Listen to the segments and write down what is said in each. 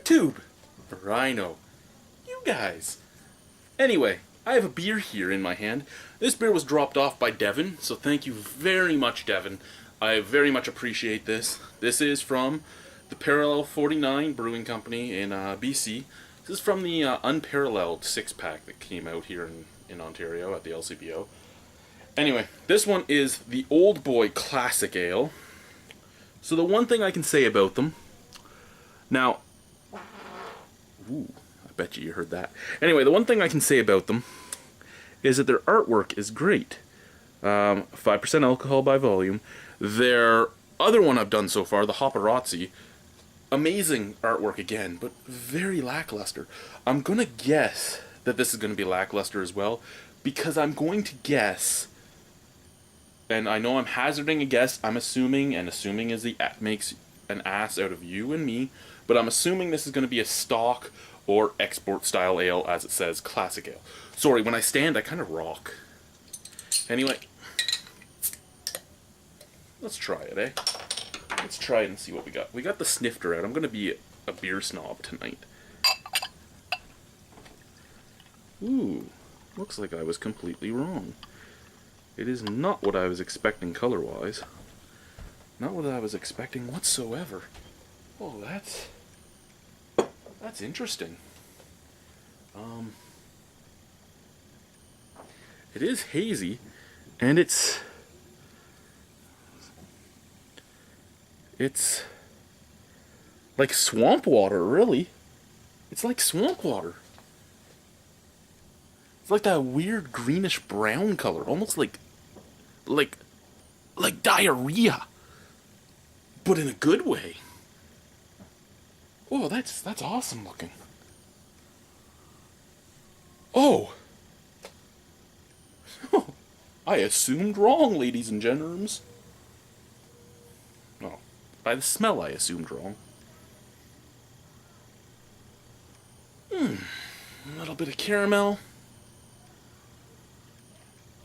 YouTube, Rhino, you guys. Anyway, I have a beer here in my hand. This beer was dropped off by Devin, so thank you very much, Devin. I very much appreciate this. This is from the Parallel 49 Brewing Company in BC. This is from the Unparalleled 6-pack that came out here in Ontario at the LCBO. Anyway, this one is the Old Boy Classic Ale. So the one thing I can say about them... Now... Ooh, I bet you heard that. Anyway, the one thing I can say about them is that their artwork is great. 5% alcohol by volume. Their other one I've done so far, the Hopperazzi, amazing artwork again, but very lackluster. I'm going to guess that this is going to be lackluster as well, because I'm going to guess, and I know I'm hazarding a guess, I'm assuming, and assuming is makes an ass out of you and me, but I'm assuming this is going to be a stock or export style ale, as it says, classic ale. Sorry, when I stand, I kind of rock. Anyway, let's try it, eh? Let's try it and see what we got. We got the snifter out. I'm going to be a beer snob tonight. Ooh, looks like I was completely wrong. It is not what I was expecting color-wise. Not what I was expecting whatsoever. Oh, that's interesting. It is hazy, and it's like swamp water, really. It's like swamp water. It's like that weird greenish brown color, almost like diarrhea, but in a good way. Oh, that's awesome looking. Oh. I assumed wrong, ladies and gentlemen. Oh, by the smell I assumed wrong. A little bit of caramel.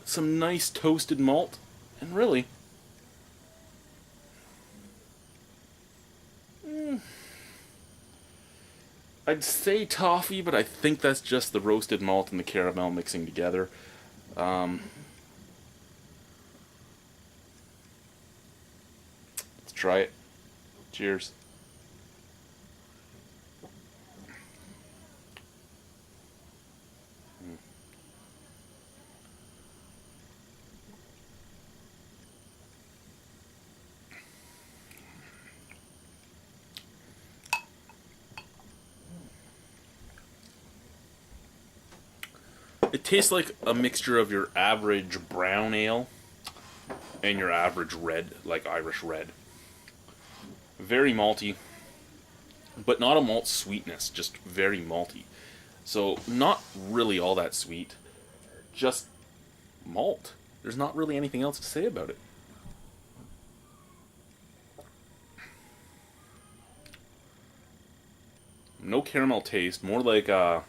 Some nice toasted malt. And really... I'd say toffee, but I think that's just the roasted malt and the caramel mixing together. Let's try it. Cheers. It tastes like a mixture of your average brown ale and your average red, like Irish red. Very malty, but not a malt sweetness, just very malty. So not really all that sweet, just malt. There's not really anything else to say about it. No caramel taste, more like a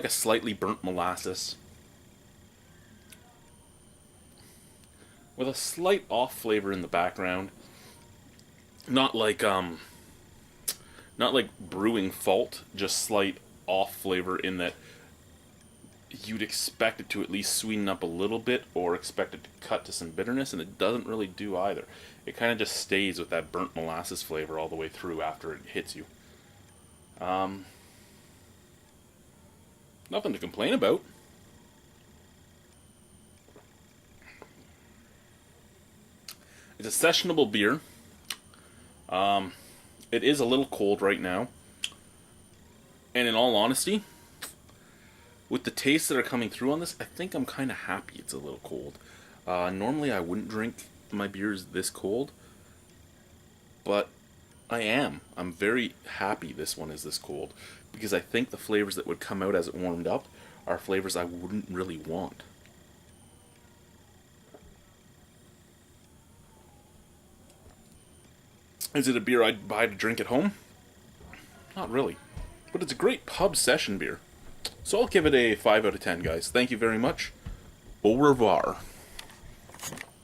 slightly burnt molasses with a slight off flavor in the background. Not like brewing fault, just slight off flavor in that you'd expect it to at least sweeten up a little bit or expect it to cut to some bitterness, and it doesn't really do either. It kind of just stays with that burnt molasses flavor all the way through after it hits you. Nothing to complain about. It's a sessionable beer. It is a little cold right now. And in all honesty, with the tastes that are coming through on this, I think I'm kind of happy it's a little cold. Normally I wouldn't drink my beers this cold, but I am. I'm very happy this one is this cold, because I think the flavors that would come out as it warmed up are flavors I wouldn't really want. Is it a beer I'd buy to drink at home? Not really. But it's a great pub session beer. So I'll give it a 5 out of 10, guys. Thank you very much. Au revoir.